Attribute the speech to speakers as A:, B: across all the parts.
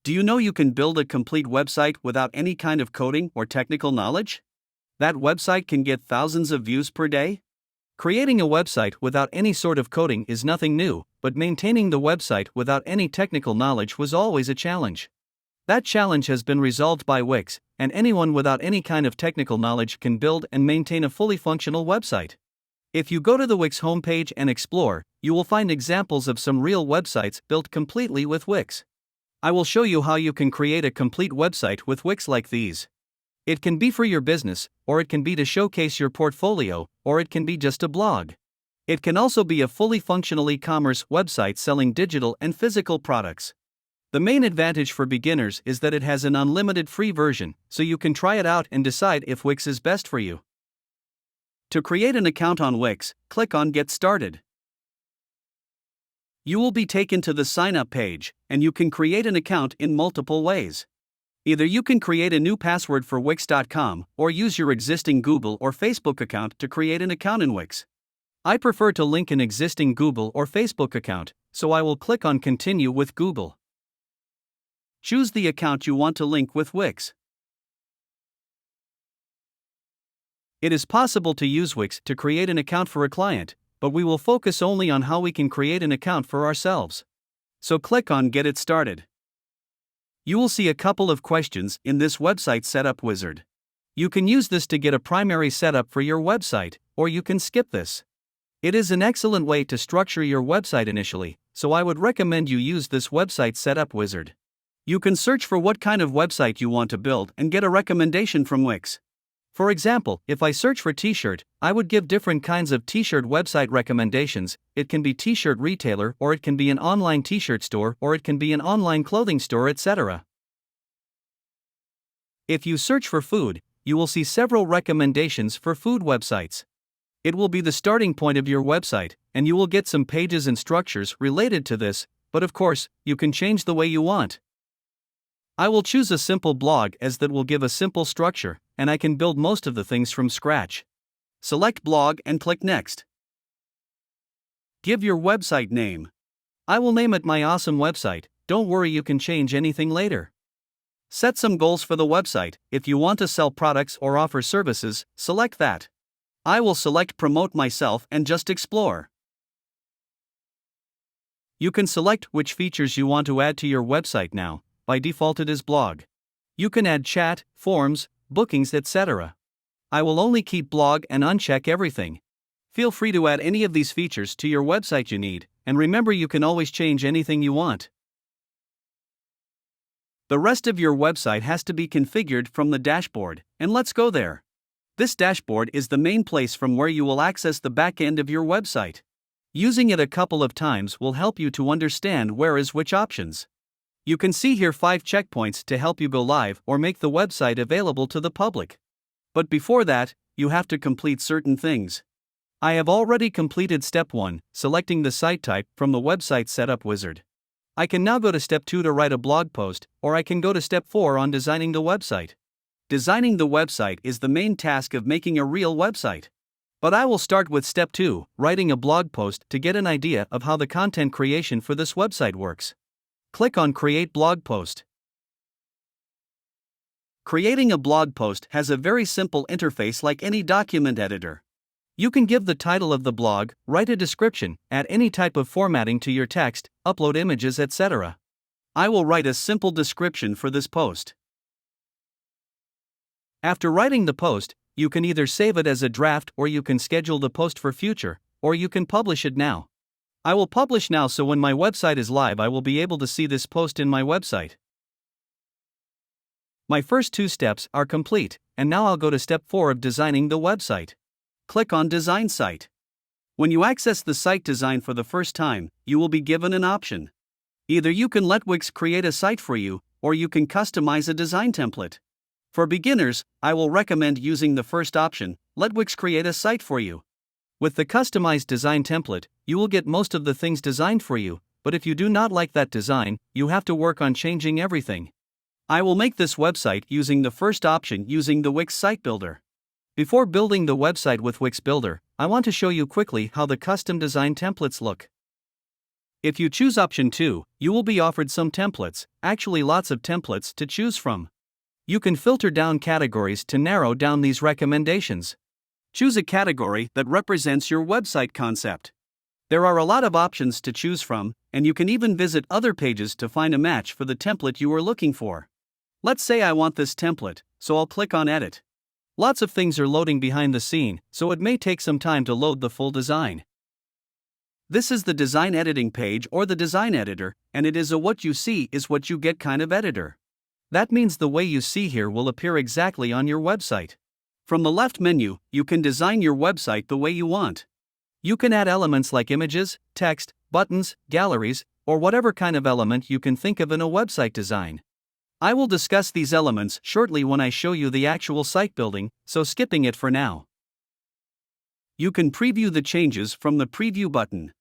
A: Do you know you can build a complete website without any kind of coding or technical knowledge? That website can get thousands of views per day? Creating a website without any sort of coding is nothing new, but maintaining the website without any technical knowledge was always a challenge. That challenge has been resolved by Wix, and anyone without any kind of technical knowledge can build and maintain a fully functional website. If you go to the Wix homepage and explore, you will find examples of some real websites built completely with Wix. I will show you how you can create a complete website with Wix like these. It can be for your business, or it can be to showcase your portfolio, or it can be just a blog. It can also be a fully functional e-commerce website selling digital and physical products. The main advantage for beginners is that it has an unlimited free version, so you can try it out and decide if Wix is best for you. To create an account on Wix, click on Get Started. You will be taken to the sign up page, and you can create an account in multiple ways. Either you can create a new password for Wix.com, or use your existing Google or Facebook account to create an account in Wix. I prefer to link an existing Google or Facebook account, so I will click on Continue with Google. Choose the account you want to link with Wix. It is possible to use Wix to create an account for a client, but we will focus only on how we can create an account for ourselves. So click on Get It Started. You will see a couple of questions in this website setup wizard. You can use this to get a primary setup for your website, or you can skip this. It is an excellent way to structure your website initially, so I would recommend you use this website setup wizard. You can search for what kind of website you want to build and get a recommendation from Wix. For example, if I search for t-shirt, I would give different kinds of t-shirt website recommendations. It can be t-shirt retailer, or it can be an online t-shirt store, or it can be an online clothing store, etc. If you search for food, you will see several recommendations for food websites. It will be the starting point of your website, and you will get some pages and structures related to this, but of course, you can change the way you want. I will choose a simple blog as that will give a simple structure, and I can build most of the things from scratch. Select blog and click Next. Give your website name. I will name it My Awesome Website. Don't worry, you can change anything later. Set some goals for the website. If you want to sell products or offer services, select that. I will select Promote Myself and just explore. You can select which features you want to add to your website now. By default it is blog. You can add chat, forms, bookings, etc. I will only keep blog and uncheck everything. Feel free to add any of these features to your website you need, and remember you can always change anything you want. The rest of your website has to be configured from the dashboard, and let's go there. This dashboard is the main place from where you will access the back end of your website. Using it a couple of times will help you to understand where is which options. You can see here 5 checkpoints to help you go live or make the website available to the public. But before that, you have to complete certain things. I have already completed step 1, selecting the site type from the website setup wizard. I can now go to step 2 to write a blog post, or I can go to step 4 on designing the website. Designing the website is the main task of making a real website. But I will start with step 2, writing a blog post to get an idea of how the content creation for this website works. Click on Create Blog Post. Creating a blog post has a very simple interface like any document editor. You can give the title of the blog, write a description, add any type of formatting to your text, upload images, etc. I will write a simple description for this post. After writing the post, you can either save it as a draft or you can schedule the post for future, or you can publish it now. I will publish now, so when my website is live I will be able to see this post in my website. My first 2 steps are complete, and now I'll go to step 4 of designing the website. Click on Design Site. When you access the site design for the first time, you will be given an option. Either you can let Wix create a site for you, or you can customize a design template. For beginners, I will recommend using the first option, let Wix create a site for you. With the customized design template, you will get most of the things designed for you, but if you do not like that design, you have to work on changing everything. I will make this website using the first option using the Wix Site Builder. Before building the website with Wix Builder, I want to show you quickly how the custom design templates look. If you choose option 2, you will be offered some templates, actually lots of templates to choose from. You can filter down categories to narrow down these recommendations. Choose a category that represents your website concept. There are a lot of options to choose from, and you can even visit other pages to find a match for the template you are looking for. Let's say I want this template, so I'll click on Edit. Lots of things are loading behind the scene, so it may take some time to load the full design. This is the design editing page or the design editor, and it is a what you see is what you get kind of editor. That means the way you see here will appear exactly on your website. From the left menu, you can design your website the way you want. You can add elements like images, text, buttons, galleries, or whatever kind of element you can think of in a website design. I will discuss these elements shortly when I show you the actual site building, so skipping it for now. You can preview the changes from the preview button.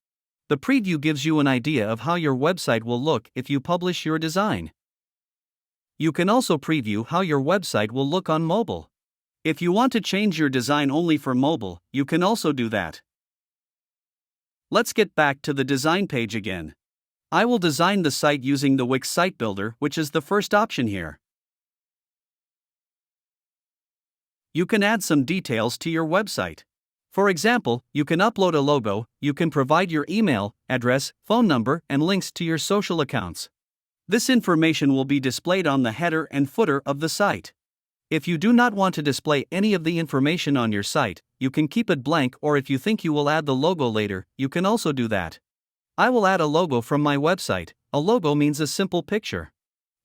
A: The preview gives you an idea of how your website will look if you publish your design. You can also preview how your website will look on mobile. If you want to change your design only for mobile, you can also do that. Let's get back to the design page again. I will design the site using the Wix Site Builder, which is the first option here. You can add some details to your website. For example, you can upload a logo, you can provide your email, address, phone number, and links to your social accounts. This information will be displayed on the header and footer of the site. If you do not want to display any of the information on your site, you can keep it blank, or if you think you will add the logo later, you can also do that. I will add a logo from my website. A logo means a simple picture.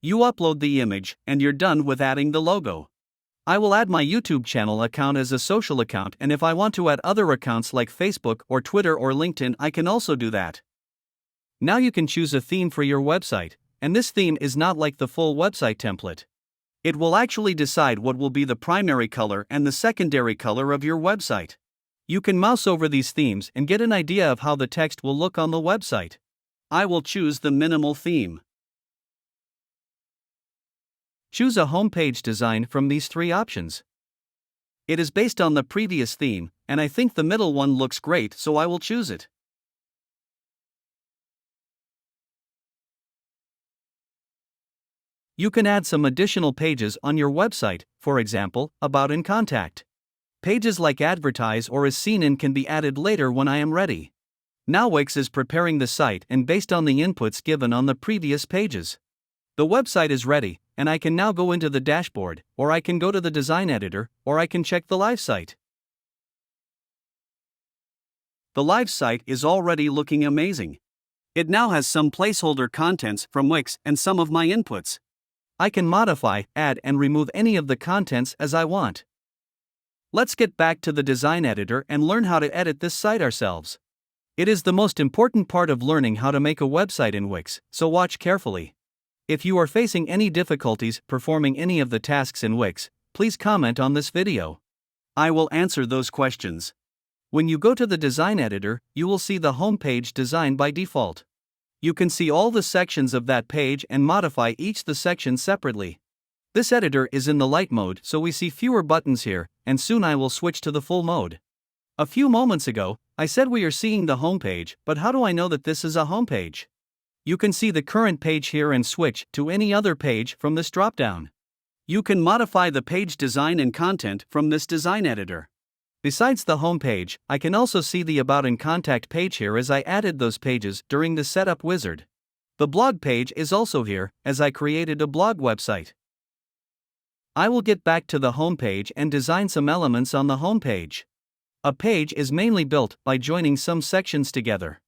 A: You upload the image, and you're done with adding the logo. I will add my YouTube channel account as a social account, and if I want to add other accounts like Facebook or Twitter or LinkedIn, I can also do that. Now you can choose a theme for your website, and this theme is not like the full website template. It will actually decide what will be the primary color and the secondary color of your website. You can mouse over these themes and get an idea of how the text will look on the website. I will choose the minimal theme. Choose a homepage design from these three options. It is based on the previous theme, and I think the middle one looks great, so I will choose it. You can add some additional pages on your website, for example, About and Contact. Pages like Advertise or As Seen In can be added later when I am ready. Now Wix is preparing the site and based on the inputs given on the previous pages. The website is ready, and I can now go into the dashboard, or I can go to the design editor, or I can check the live site. The live site is already looking amazing. It now has some placeholder contents from Wix and some of my inputs. I can modify, add, and remove any of the contents as I want. Let's get back to the design editor and learn how to edit this site ourselves. It is the most important part of learning how to make a website in Wix, so watch carefully. If you are facing any difficulties performing any of the tasks in Wix, please comment on this video. I will answer those questions. When you go to the design editor, you will see the home page design by default. You can see all the sections of that page and modify each the section separately. This editor is in the light mode, so we see fewer buttons here, and soon I will switch to the full mode. A few moments ago, I said we are seeing the home page, but how do I know that this is a home page? You can see the current page here and switch to any other page from this dropdown. You can modify the page design and content from this design editor. Besides the home page, I can also see the About and Contact page here as I added those pages during the setup wizard. The blog page is also here, as I created a blog website. I will get back to the home page and design some elements on the home page. A page is mainly built by joining some sections together.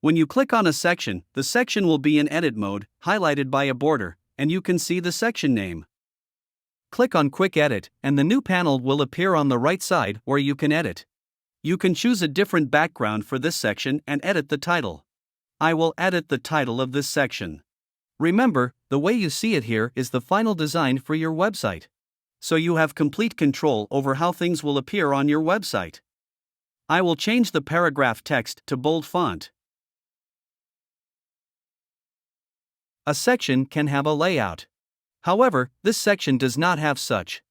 A: When you click on a section, the section will be in edit mode, highlighted by a border, and you can see the section name. Click on Quick Edit, and the new panel will appear on the right side where you can edit. You can choose a different background for this section and edit the title. I will edit the title of this section. Remember, the way you see it here is the final design for your website. So you have complete control over how things will appear on your website. I will change the paragraph text to bold font. A section can have a layout. However, this section does not have such.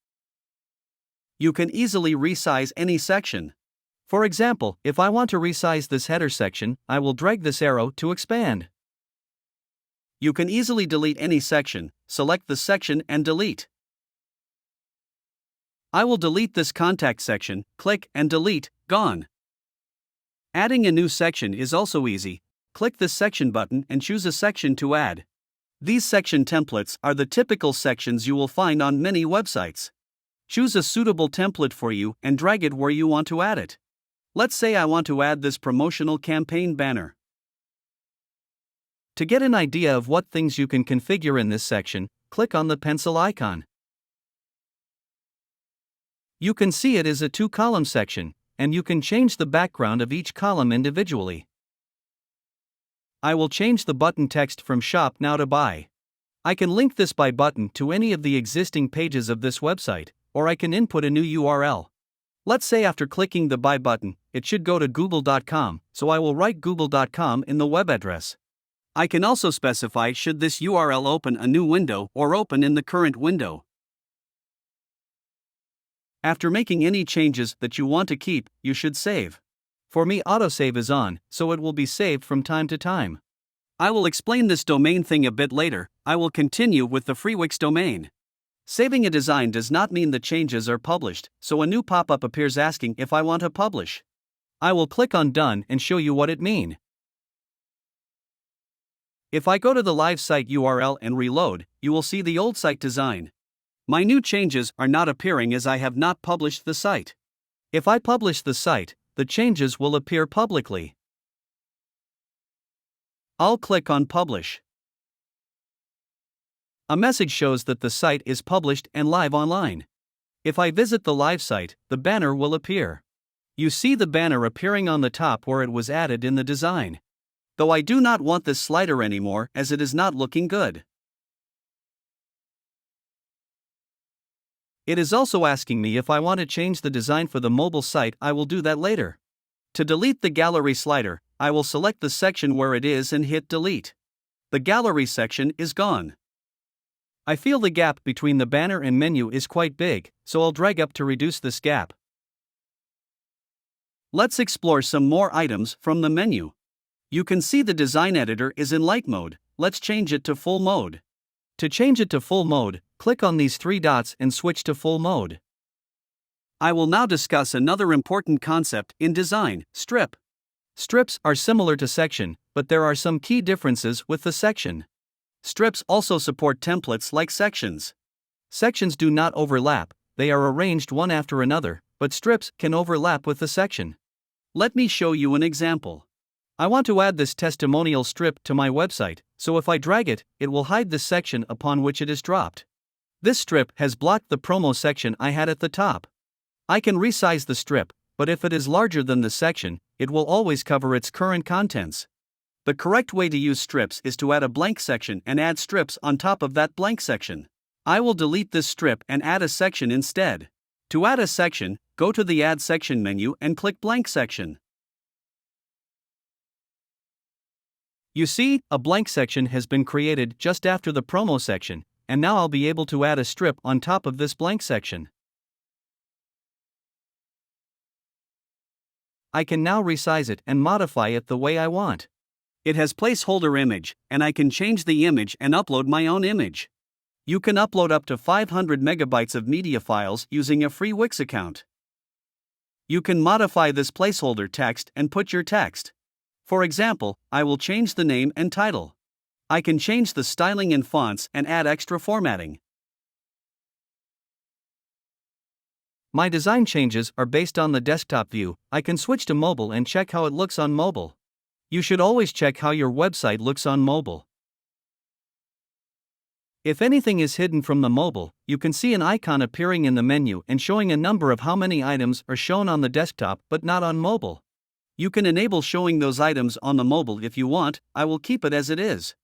A: You can easily resize any section. For example, if I want to resize this header section, I will drag this arrow to expand. You can easily delete any section. Select the section and delete. I will delete this contact section, click and delete, gone. Adding a new section is also easy. Click the section button and choose a section to add. These section templates are the typical sections you will find on many websites. Choose a suitable template for you and drag it where you want to add it. Let's say I want to add this promotional campaign banner. To get an idea of what things you can configure in this section, click on the pencil icon. You can see it is a 2-column section, and you can change the background of each column individually. I will change the button text from Shop Now to Buy. I can link this Buy button to any of the existing pages of this website, or I can input a new URL. Let's say after clicking the Buy button, it should go to google.com, so I will write google.com in the web address. I can also specify should this URL open a new window or open in the current window. After making any changes that you want to keep, you should save. For me, autosave is on, so it will be saved from time to time. I will explain this domain thing a bit later. I will continue with the FreeWix domain. Saving a design does not mean the changes are published, so a new pop-up appears asking if I want to publish. I will click on Done and show you what it means. If I go to the live site URL and reload, you will see the old site design. My new changes are not appearing as I have not published the site. If I publish the site, the changes will appear publicly. I'll click on Publish. A message shows that the site is published and live online. If I visit the live site, the banner will appear. You see the banner appearing on the top where it was added in the design. Though I do not want this slider anymore as it is not looking good. It is also asking me if I want to change the design for the mobile site. I will do that later. To delete the gallery slider, I will select the section where it is and hit delete. The gallery section is gone. I feel the gap between the banner and menu is quite big, so I'll drag up to reduce this gap. Let's explore some more items from the menu. You can see the design editor is in light mode. Let's change it to full mode. To change it to full mode, click on these 3 dots and switch to full mode. I will now discuss another important concept in design: strip. Strips are similar to section, but there are some key differences with the section. Strips also support templates like sections. Sections do not overlap, they are arranged one after another, but strips can overlap with the section. Let me show you an example. I want to add this testimonial strip to my website, so if I drag it, it will hide the section upon which it is dropped. This strip has blocked the promo section I had at the top. I can resize the strip, but if it is larger than the section, it will always cover its current contents. The correct way to use strips is to add a blank section and add strips on top of that blank section. I will delete this strip and add a section instead. To add a section, go to the Add Section menu and click Blank Section. You see, a blank section has been created just after the promo section, and now I'll be able to add a strip on top of this blank section. I can now resize it and modify it the way I want. It has placeholder image, and I can change the image and upload my own image. You can upload up to 500 megabytes of media files using a free Wix account. You can modify this placeholder text and put your text. For example, I will change the name and title. I can change the styling and fonts and add extra formatting. My design changes are based on the desktop view. I can switch to mobile and check how it looks on mobile. You should always check how your website looks on mobile. If anything is hidden from the mobile, you can see an icon appearing in the menu and showing a number of how many items are shown on the desktop but not on mobile. You can enable showing those items on the mobile if you want. I will keep it as it is.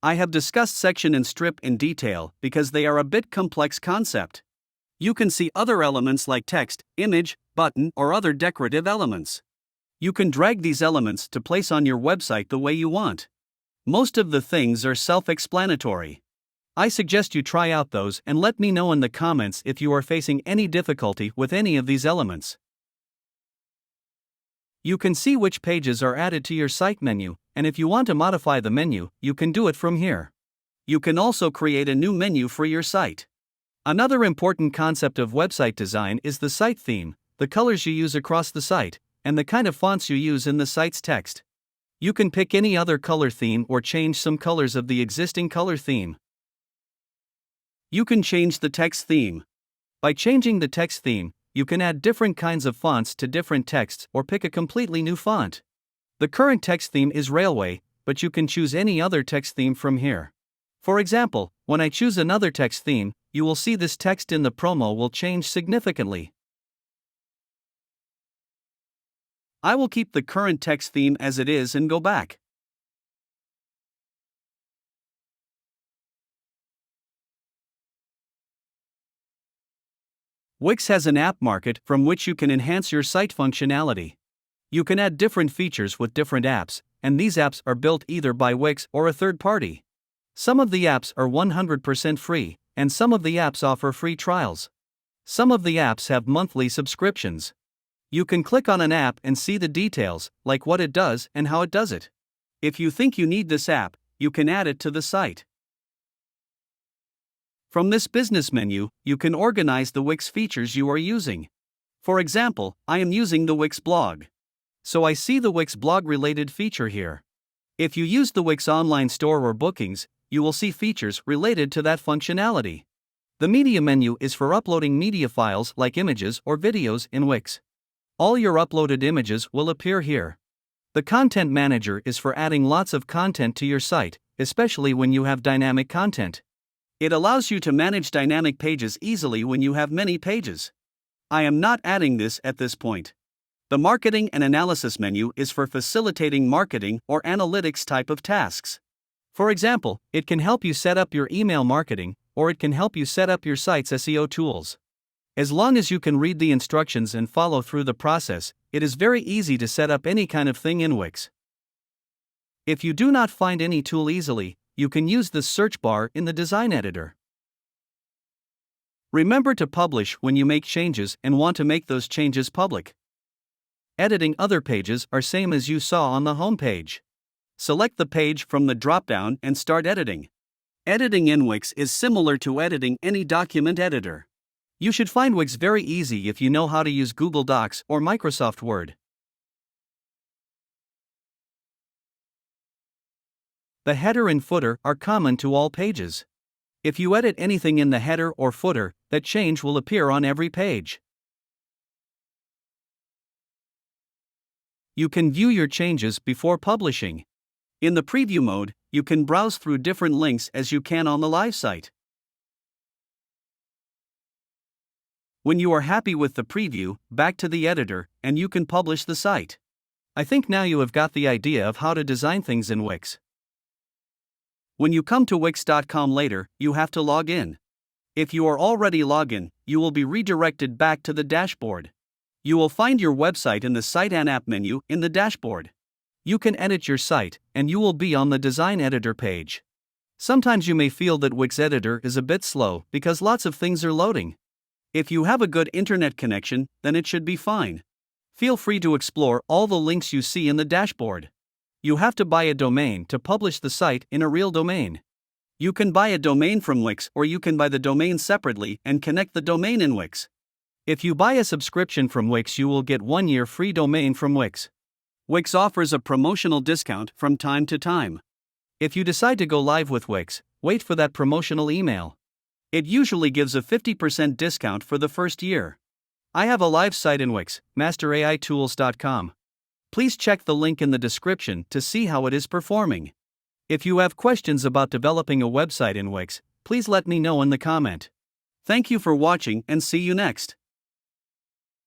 A: I have discussed section and strip in detail because they are a bit complex concept. You can see other elements like text, image, button, or other decorative elements. You can drag these elements to place on your website the way you want. Most of the things are self-explanatory. I suggest you try out those and let me know in the comments if you are facing any difficulty with any of these elements. You can see which pages are added to your site menu, and if you want to modify the menu, you can do it from here. You can also create a new menu for your site. Another important concept of website design is the site theme, the colors you use across the site, and the kind of fonts you use in the site's text. You can pick any other color theme or change some colors of the existing color theme. You can change the text theme. By changing the text theme, you can add different kinds of fonts to different texts or pick a completely new font. The current text theme is Railway, but you can choose any other text theme from here. For example, when I choose another text theme, you will see this text in the promo will change significantly. I will keep the current text theme as it is and go back. Wix has an app market from which you can enhance your site functionality. You can add different features with different apps, and these apps are built either by Wix or a third party. Some of the apps are 100% free, and some of the apps offer free trials. Some of the apps have monthly subscriptions. You can click on an app and see the details, like what it does and how it does it. If you think you need this app, you can add it to the site. From this business menu, you can organize the Wix features you are using. For example, I am using the Wix blog. So I see the Wix blog related feature here. If you use the Wix online store or bookings, you will see features related to that functionality. The media menu is for uploading media files like images or videos in Wix. All your uploaded images will appear here. The content manager is for adding lots of content to your site, especially when you have dynamic content. It allows you to manage dynamic pages easily when you have many pages. I am not adding this at this point. The marketing and analysis menu is for facilitating marketing or analytics type of tasks. For example, it can help you set up your email marketing, or it can help you set up your site's SEO tools. As long as you can read the instructions and follow through the process, it is very easy to set up any kind of thing in Wix. If you do not find any tool easily, you can use the search bar in the design editor. Remember to publish when you make changes and want to make those changes public. Editing other pages are same as you saw on the home page. Select the page from the drop-down and start editing. Editing in Wix is similar to editing any document editor. You should find Wix very easy if you know how to use Google Docs or Microsoft Word. The header and footer are common to all pages. If you edit anything in the header or footer, that change will appear on every page. You can view your changes before publishing. In the preview mode, you can browse through different links as you can on the live site. When you are happy with the preview, back to the editor, and you can publish the site. I think now you have got the idea of how to design things in Wix. When you come to Wix.com later, you have to log in. If you are already logged in, you will be redirected back to the dashboard. You will find your website in the Site and App menu in the dashboard. You can edit your site, and you will be on the Design Editor page. Sometimes you may feel that Wix Editor is a bit slow because lots of things are loading. If you have a good internet connection, then it should be fine. Feel free to explore all the links you see in the dashboard. You have to buy a domain to publish the site in a real domain. You can buy a domain from Wix or you can buy the domain separately and connect the domain in Wix. If you buy a subscription from Wix, you will get 1 year free domain from Wix. Wix offers a promotional discount from time to time. If you decide to go live with Wix, wait for that promotional email. It usually gives a 50% discount for the first year. I have a live site in Wix, masteraitools.com. Please check the link in the description to see how it is performing. If you have questions about developing a website in Wix, please let me know in the comment. Thank you for watching and see you next.